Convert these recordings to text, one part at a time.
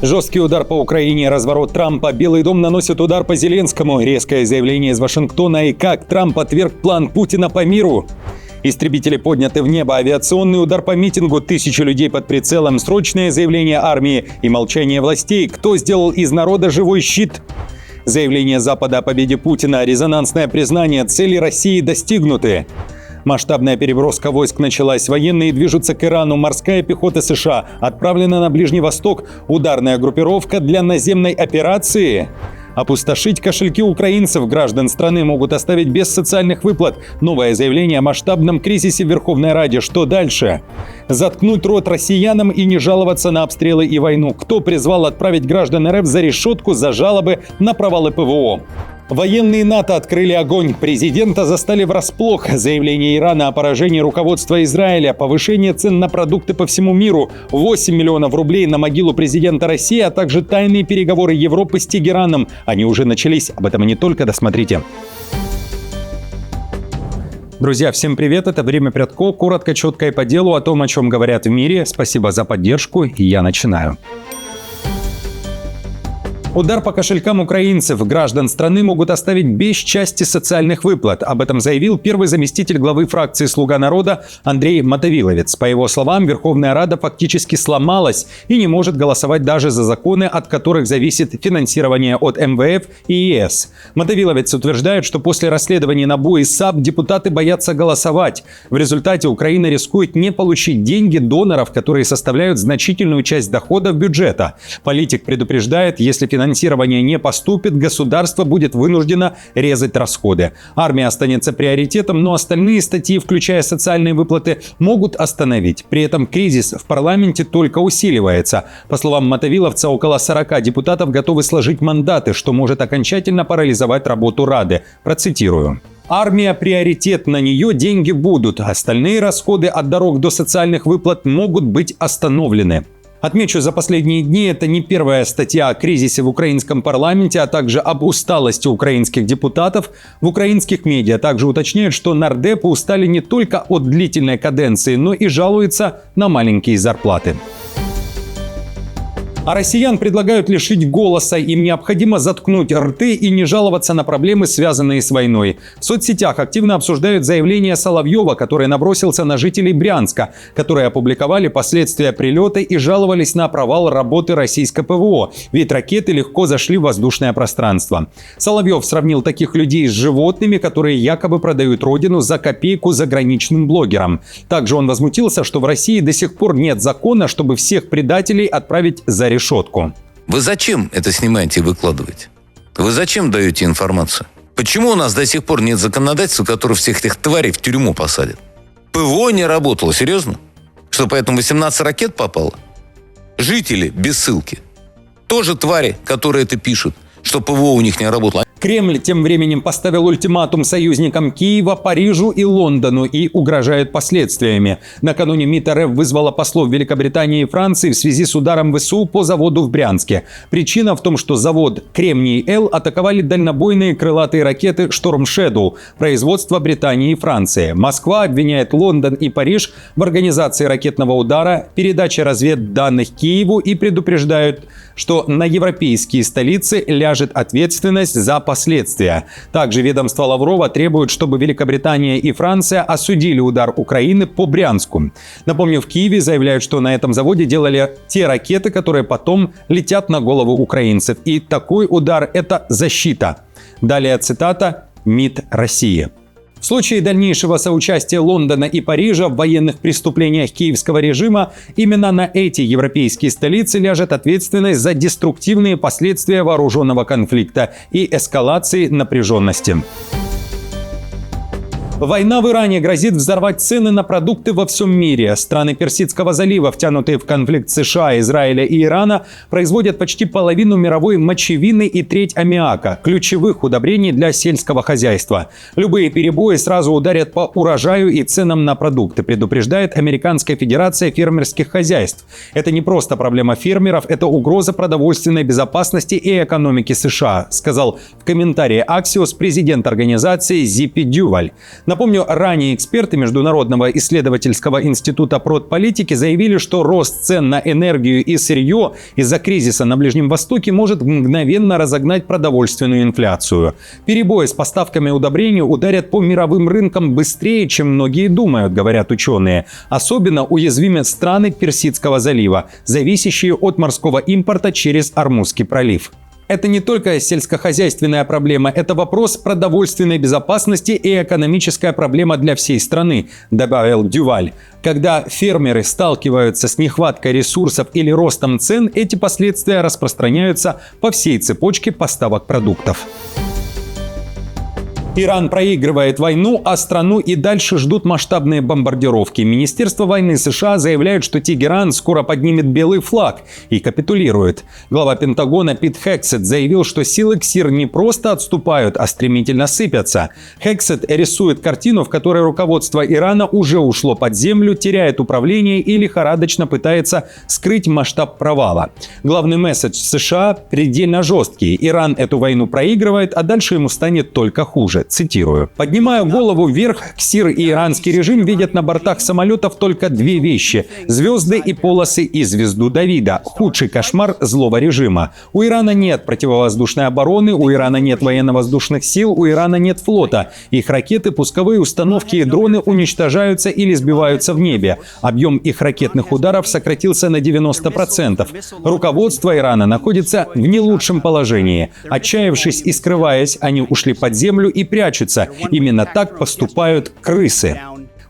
Жесткий удар по Украине, разворот Трампа, Белый дом наносит удар по Зеленскому, резкое заявление из Вашингтона и как Трамп отверг план Путина по миру. Истребители подняты в небо, авиационный удар по митингу, 1000 людей под прицелом, срочное заявление армии и молчание властей. Кто сделал из народа живой щит? Заявление Запада о победе Путина, резонансное признание, цели России достигнуты. Масштабная переброска войск началась. Военные движутся к Ирану. Морская пехота США отправлена на Ближний Восток. Ударная группировка для наземной операции. Опустошить кошельки украинцев граждан страны могут оставить без социальных выплат. Новое заявление о масштабном кризисе в Верховной Раде. Что дальше? Заткнуть рот россиянам и не жаловаться на обстрелы и войну. Кто призвал отправить граждан РФ за решетку за жалобы на провалы ПВО? Военные НАТО открыли огонь. Президента застали врасплох. Заявление Ирана о поражении руководства Израиля, повышение цен на продукты по всему миру, 8 миллионов рублей на могилу президента России, а также тайные переговоры Европы с Тегераном. Они уже начались. Об этом и не только. Досмотрите. Друзья, всем привет. Это «Время Прядко». Коротко, четко и по делу о том, о чем говорят в мире. Спасибо за поддержку. И я начинаю. Удар по кошелькам украинцев. Граждан страны могут оставить без части социальных выплат. Об этом заявил первый заместитель главы фракции «Слуга народа» Андрей Мотовиловец. По его словам, Верховная Рада фактически сломалась и не может голосовать даже за законы, от которых зависит финансирование от МВФ и ЕС. Мотовиловец утверждает, что после расследования НАБУ и САП депутаты боятся голосовать. В результате Украина рискует не получить деньги доноров, которые составляют значительную часть доходов бюджета. Политик предупреждает, если финансирование не поступит, государство будет вынуждено резать расходы. Армия останется приоритетом, но остальные статьи, включая социальные выплаты, могут остановить. При этом кризис в парламенте только усиливается. По словам Мотовиловца, около 40 депутатов готовы сложить мандаты, что может окончательно парализовать работу Рады. Процитирую. Армия – приоритет, на нее деньги будут. Остальные расходы от дорог до социальных выплат могут быть остановлены. Отмечу, за последние дни это не первая статья о кризисе в украинском парламенте, а также об усталости украинских депутатов. В украинских медиа также уточняют, что нардепы устали не только от длительной каденции, но и жалуются на маленькие зарплаты. А россиян предлагают лишить голоса. Им необходимо заткнуть рты и не жаловаться на проблемы, связанные с войной. В соцсетях активно обсуждают заявление Соловьева, который набросился на жителей Брянска, которые опубликовали последствия прилета и жаловались на провал работы российской ПВО, ведь ракеты легко зашли в воздушное пространство. Соловьев сравнил таких людей с животными, которые якобы продают родину за копейку заграничным блогерам. Также он возмутился, что в России до сих пор нет закона, чтобы всех предателей отправить за решетку. Вы зачем это снимаете и выкладываете? Вы зачем даете информацию? Почему у нас до сих пор нет законодательства, которое всех этих тварей в тюрьму посадит? ПВО не работало, серьезно? Что, поэтому 18 ракет попало? Жители без ссылки. Тоже твари, которые это пишут, что ПВО у них не работало. Кремль тем временем поставил ультиматум союзникам Киева, Парижу и Лондону и угрожает последствиями. Накануне МИД РФ вызвала послов Великобритании и Франции в связи с ударом ВСУ по заводу в Брянске. Причина в том, что завод «Кремний-Л» атаковали дальнобойные крылатые ракеты «Шторм Шэдоу» производства Британии и Франции. Москва обвиняет Лондон и Париж в организации ракетного удара, передаче разведданных Киеву и предупреждают, что на европейские столицы ляжет ответственность за последствия. Также ведомство Лаврова требует, чтобы Великобритания и Франция осудили удар Украины по Брянску. Напомню, в Киеве заявляют, что на этом заводе делали те ракеты, которые потом летят на голову украинцев. И такой удар – это защита. Далее цитата МИД России. В случае дальнейшего соучастия Лондона и Парижа в военных преступлениях киевского режима именно на эти европейские столицы ляжет ответственность за деструктивные последствия вооруженного конфликта и эскалации напряженности. Война в Иране грозит взорвать цены на продукты во всем мире. Страны Персидского залива, втянутые в конфликт США, Израиля и Ирана, производят почти половину мировой мочевины и треть аммиака – ключевых удобрений для сельского хозяйства. Любые перебои сразу ударят по урожаю и ценам на продукты, предупреждает Американская федерация фермерских хозяйств. Это не просто проблема фермеров, это угроза продовольственной безопасности и экономики США, сказал в комментарии Axios президент организации Зиппи Дюваль. Напомню, ранее эксперты Международного исследовательского института продполитики заявили, что рост цен на энергию и сырье из-за кризиса на Ближнем Востоке может мгновенно разогнать продовольственную инфляцию. Перебои с поставками удобрений ударят по мировым рынкам быстрее, чем многие думают, говорят ученые. Особенно уязвимы страны Персидского залива, зависящие от морского импорта через Ормузский пролив. Это не только сельскохозяйственная проблема, это вопрос продовольственной безопасности и экономическая проблема для всей страны, добавил Дюваль. Когда фермеры сталкиваются с нехваткой ресурсов или ростом цен, эти последствия распространяются по всей цепочке поставок продуктов. Иран проигрывает войну, а страну и дальше ждут масштабные бомбардировки. Министерство войны США заявляет, что Тегеран скоро поднимет белый флаг и капитулирует. Глава Пентагона Пит Хексет заявил, что силы КСИР не просто отступают, а стремительно сыпятся. Хексет рисует картину, в которой руководство Ирана уже ушло под землю, теряет управление и лихорадочно пытается скрыть масштаб провала. Главный месседж США предельно жесткий. Иран эту войну проигрывает, а дальше ему станет только хуже. Цитирую. «Поднимая голову вверх, КСИР и иранский режим видят на бортах самолетов только две вещи – звезды и полосы и звезду Давида. Худший кошмар злого режима. У Ирана нет противовоздушной обороны, у Ирана нет военно-воздушных сил, у Ирана нет флота. Их ракеты, пусковые установки и дроны уничтожаются или сбиваются в небе. Объем их ракетных ударов сократился на 90%. Руководство Ирана находится в не лучшем положении. Отчаявшись и скрываясь, они ушли под землю и прячутся. Именно так поступают крысы».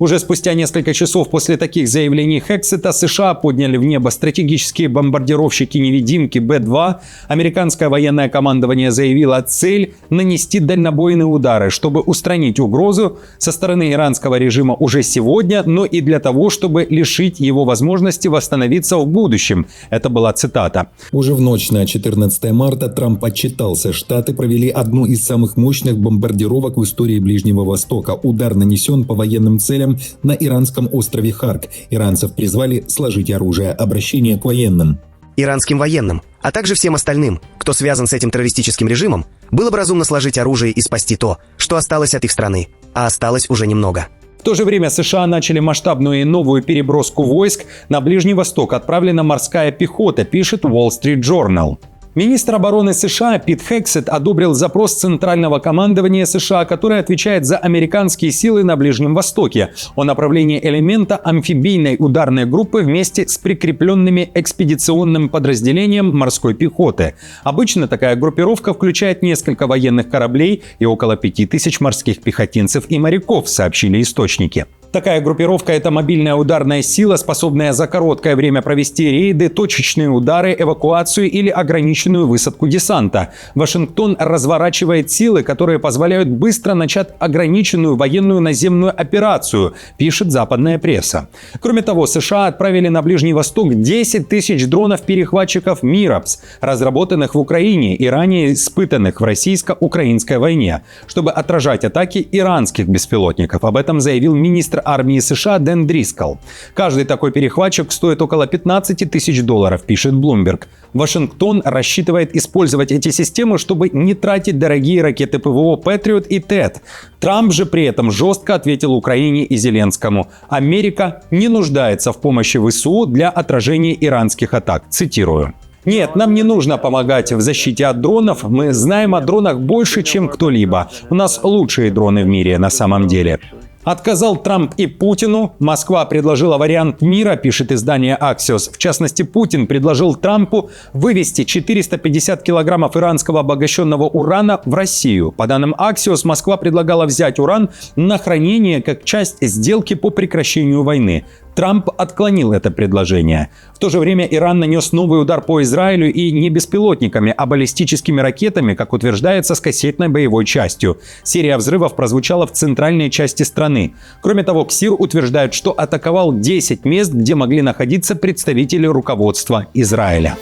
Уже спустя несколько часов после таких заявлений Хексета США подняли в небо стратегические бомбардировщики-невидимки Б-2. Американское военное командование заявило цель – нанести дальнобойные удары, чтобы устранить угрозу со стороны иранского режима уже сегодня, но и для того, чтобы лишить его возможности восстановиться в будущем. Это была цитата. Уже в ночь на 14 марта Трамп отчитался. Штаты провели одну из самых мощных бомбардировок в истории Ближнего Востока. Удар нанесен по военным целям на иранском острове Харк. Иранцев призвали сложить оружие. Обращение к военным. Иранским военным, а также всем остальным, кто связан с этим террористическим режимом, было бы разумно сложить оружие и спасти то, что осталось от их страны. А осталось уже немного. В то же время США начали масштабную и новую переброску войск. На Ближний Восток отправлена морская пехота, пишет Wall Street Journal. Министр обороны США Пит Хексет одобрил запрос Центрального командования США, который отвечает за американские силы на Ближнем Востоке, о направлении элемента амфибийной ударной группы вместе с прикрепленными экспедиционным подразделением морской пехоты. Обычно такая группировка включает несколько военных кораблей и около 5000 морских пехотинцев и моряков, сообщили источники. Такая группировка – это мобильная ударная сила, способная за короткое время провести рейды, точечные удары, эвакуацию или ограниченную высадку десанта. Вашингтон разворачивает силы, которые позволяют быстро начать ограниченную военную наземную операцию, пишет западная пресса. Кроме того, США отправили на Ближний Восток 10 тысяч дронов-перехватчиков «Мирапс», разработанных в Украине и ранее испытанных в российско-украинской войне, чтобы отражать атаки иранских беспилотников. Об этом заявил министр армии США Дэн Дрискл. Каждый такой перехватчик стоит около $15 тысяч, пишет Bloomberg. Вашингтон рассчитывает использовать эти системы, чтобы не тратить дорогие ракеты ПВО «Патриот» и «ТЭД». Трамп же при этом жестко ответил Украине и Зеленскому: «Америка не нуждается в помощи ВСУ для отражения иранских атак». Цитирую. «Нет, нам не нужно помогать в защите от дронов. Мы знаем о дронах больше, чем кто-либо. У нас лучшие дроны в мире на самом деле». Отказал Трамп и Путину. Москва предложила вариант мира, пишет издание Axios. В частности, Путин предложил Трампу вывести 450 килограммов иранского обогащенного урана в Россию. По данным Axios, Москва предлагала взять уран на хранение как часть сделки по прекращению войны. Трамп отклонил это предложение. В то же время Иран нанес новый удар по Израилю и не беспилотниками, а баллистическими ракетами, как утверждается, с кассетной боевой частью. Серия взрывов прозвучала в центральной части страны. Кроме того, КСИР утверждает, что атаковал 10 мест, где могли находиться представители руководства Израиля.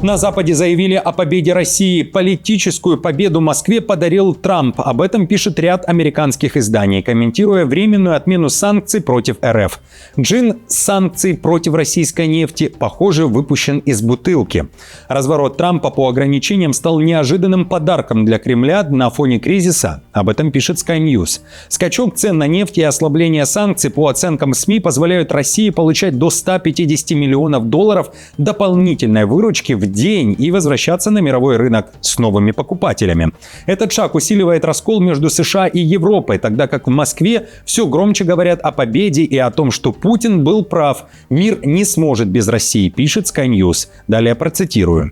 На Западе заявили о победе России. Политическую победу Москве подарил Трамп. Об этом пишет ряд американских изданий, комментируя временную отмену санкций против РФ. Джин санкций против российской нефти, похоже, выпущен из бутылки. Разворот Трампа по ограничениям стал неожиданным подарком для Кремля на фоне кризиса. Об этом пишет Sky News. Скачок цен на нефть и ослабление санкций, по оценкам СМИ, позволяют России получать до 150 миллионов долларов дополнительной выручки в день и возвращаться на мировой рынок с новыми покупателями. Этот шаг усиливает раскол между США и Европой, тогда как в Москве все громче говорят о победе и о том, что Путин был прав. Мир не сможет без России, пишет Sky News. Далее процитирую.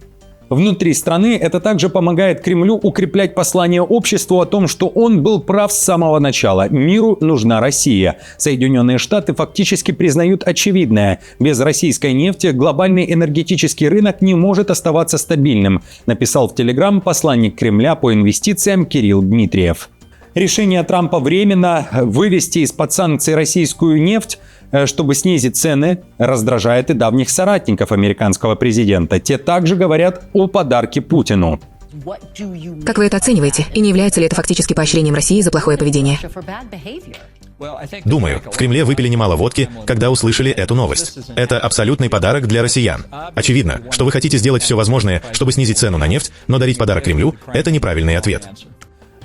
Внутри страны это также помогает Кремлю укреплять послание обществу о том, что он был прав с самого начала. Миру нужна Россия. Соединенные Штаты фактически признают очевидное. Без российской нефти глобальный энергетический рынок не может оставаться стабильным, написал в Телеграм посланник Кремля по инвестициям Кирилл Дмитриев. Решение Трампа временно вывести из-под санкций российскую нефть, чтобы снизить цены, раздражает и давних соратников американского президента. Те также говорят о подарке Путину. Как вы это оцениваете? И не является ли это фактически поощрением России за плохое поведение? Думаю, в Кремле выпили немало водки, когда услышали эту новость. Это абсолютный подарок для россиян. Очевидно, что вы хотите сделать все возможное, чтобы снизить цену на нефть, но дарить подарок Кремлю – это неправильный ответ.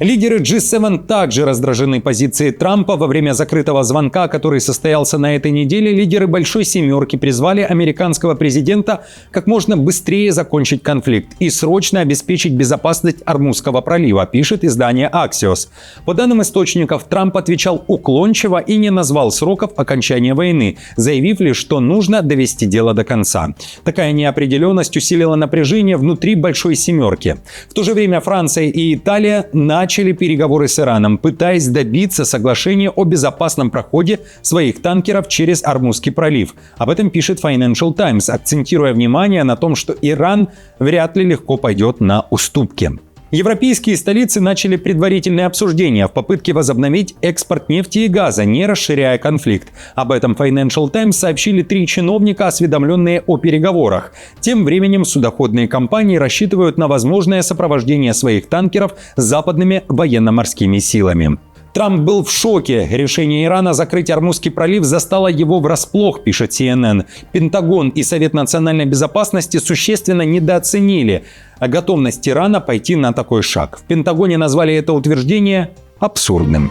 Лидеры G7 также раздражены позицией Трампа. Во время закрытого звонка, который состоялся на этой неделе, лидеры Большой Семерки призвали американского президента как можно быстрее закончить конфликт и срочно обеспечить безопасность Ормузского пролива, пишет издание Axios. По данным источников, Трамп отвечал уклончиво и не назвал сроков окончания войны, заявив лишь, что нужно довести дело до конца. Такая неопределенность усилила напряжение внутри Большой Семерки. В то же время Франция и Италия начали переговоры с Ираном, пытаясь добиться соглашения о безопасном проходе своих танкеров через Ормузский пролив. Об этом пишет Financial Times, акцентируя внимание на том, что Иран вряд ли легко пойдет на уступки. Европейские столицы начали предварительные обсуждения в попытке возобновить экспорт нефти и газа, не расширяя конфликт. Об этом Financial Times сообщили 3 чиновника, осведомленные о переговорах. Тем временем судоходные компании рассчитывают на возможное сопровождение своих танкеров западными военно-морскими силами. Трамп был в шоке. Решение Ирана закрыть Ормузский пролив застало его врасплох, пишет CNN. Пентагон и Совет национальной безопасности существенно недооценили готовность Ирана пойти на такой шаг. В Пентагоне назвали это утверждение абсурдным.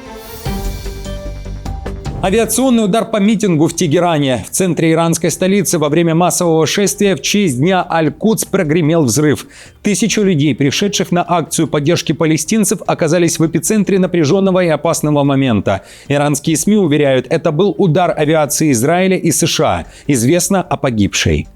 Авиационный удар по митингу в Тегеране. В центре иранской столицы во время массового шествия в честь дня Аль-Кудс прогремел взрыв. 1000 людей, пришедших на акцию поддержки палестинцев, оказались в эпицентре напряженного и опасного момента. Иранские СМИ уверяют, это был удар авиации Израиля и США. Известно о погибшей.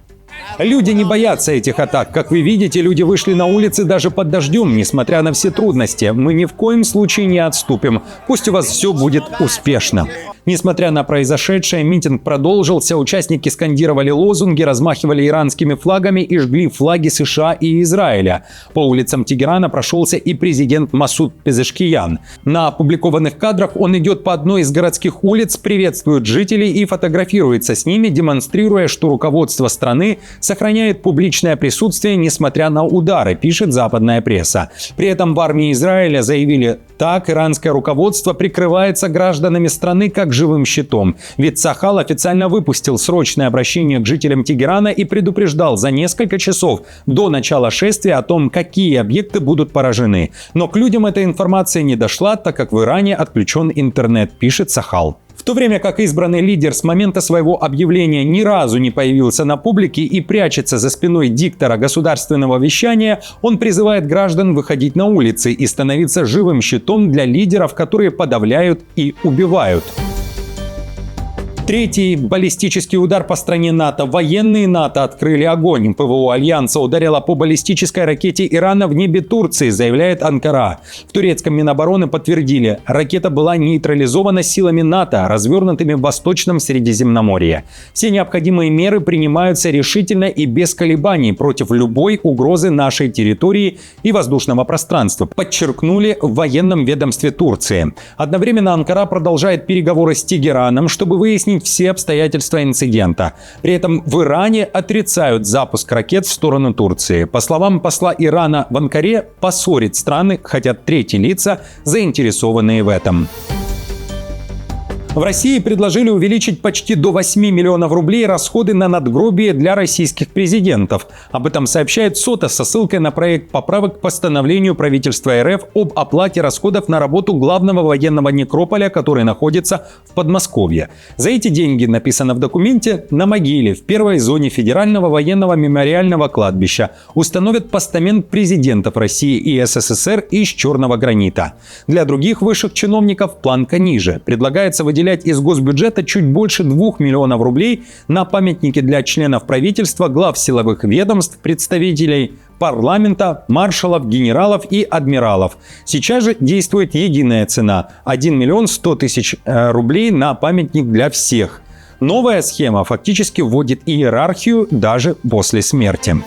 Люди не боятся этих атак. Как вы видите, люди вышли на улицы даже под дождем, несмотря на все трудности. Мы ни в коем случае не отступим. Пусть у вас все будет успешно. Несмотря на произошедшее, митинг продолжился. Участники скандировали лозунги, размахивали иранскими флагами и жгли флаги США и Израиля. По улицам Тегерана прошелся и президент Масуд Пезешкиян. На опубликованных кадрах он идет по одной из городских улиц, приветствует жителей и фотографируется с ними, демонстрируя, что руководство страны сохраняет публичное присутствие, несмотря на удары, пишет западная пресса. При этом в армии Израиля заявили, так иранское руководство прикрывается гражданами страны как живым щитом. Ведь Сахал официально выпустил срочное обращение к жителям Тегерана и предупреждал за несколько часов до начала шествия о том, какие объекты будут поражены. Но к людям эта информация не дошла, так как в Иране отключен интернет, пишет Сахал. В то время как избранный лидер с момента своего объявления ни разу не появился на публике и прячется за спиной диктора государственного вещания, он призывает граждан выходить на улицы и становиться живым щитом для лидеров, которые подавляют и убивают. Третий баллистический удар по стране НАТО. Военные НАТО открыли огонь. ПВО Альянса ударило по баллистической ракете Ирана в небе Турции, заявляет Анкара. В турецком Минобороны подтвердили, ракета была нейтрализована силами НАТО, развернутыми в Восточном Средиземноморье. Все необходимые меры принимаются решительно и без колебаний против любой угрозы нашей территории и воздушного пространства, подчеркнули в военном ведомстве Турции. Одновременно Анкара продолжает переговоры с Тегераном, чтобы выяснить выяснить все обстоятельства инцидента. При этом в Иране отрицают запуск ракет в сторону Турции. По словам посла Ирана в Анкаре, поссорить страны хотят третьи лица, заинтересованные в этом. В России предложили увеличить почти до 8 миллионов рублей расходы на надгробие для российских президентов. Об этом сообщает СОТА со ссылкой на проект поправок к постановлению правительства РФ об оплате расходов на работу главного военного некрополя, который находится в Подмосковье. За эти деньги, написано в документе, на могиле в первой зоне Федерального военного мемориального кладбища установят постамент президентов России и СССР из черного гранита. Для других высших чиновников планка ниже. Предлагается выделять из госбюджета чуть больше 2 миллионов рублей на памятники для членов правительства, глав силовых ведомств, представителей парламента, маршалов, генералов и адмиралов. Сейчас же действует единая цена – 1 миллион 100 тысяч рублей на памятник для всех. Новая схема фактически вводит иерархию даже после смерти.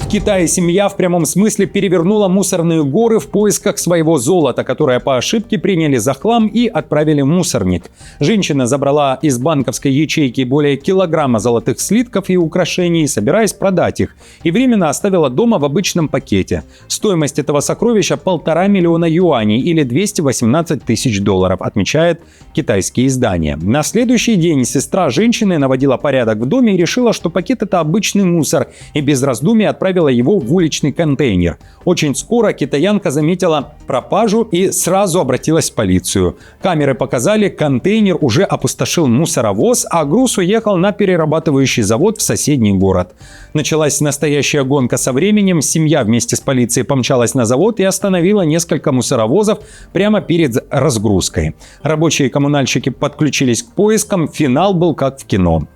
В Китае семья в прямом смысле перевернула мусорные горы в поисках своего золота, которое по ошибке приняли за хлам и отправили в мусорник. Женщина забрала из банковской ячейки более килограмма золотых слитков и украшений, собираясь продать их, и временно оставила дома в обычном пакете. Стоимость этого сокровища – 1,5 миллиона юаней или 218 тысяч долларов, отмечает китайские издания. На следующий день сестра женщины наводила порядок в доме и решила, что пакет – это обычный мусор, и без раздумий отправила его в уличный контейнер. Очень скоро китаянка заметила пропажу и сразу обратилась в полицию. Камеры показали, контейнер уже опустошил мусоровоз, а груз уехал на перерабатывающий завод в соседний город. Началась настоящая гонка со временем. Семья вместе с полицией помчалась на завод и остановила несколько мусоровозов прямо перед разгрузкой. Рабочие и коммунальщики подключились к поискам. Финал был как в кино.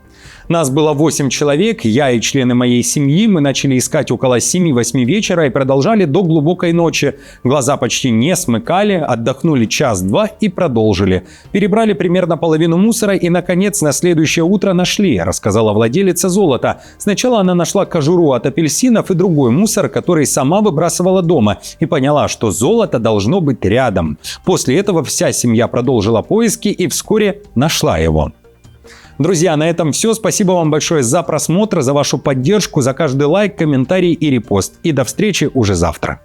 Нас было 8 человек, я и члены моей семьи. Мы начали искать около 7-8 вечера и продолжали до глубокой ночи. Глаза почти не смыкали, отдохнули час-два и продолжили. Перебрали примерно половину мусора и, наконец, на следующее утро нашли, рассказала владелица золота. Сначала она нашла кожуру от апельсинов и другой мусор, который сама выбрасывала дома, и поняла, что золото должно быть рядом. После этого вся семья продолжила поиски и вскоре нашла его. Друзья, на этом все. Спасибо вам большое за просмотр, за вашу поддержку, за каждый лайк, комментарий и репост. И до встречи уже завтра.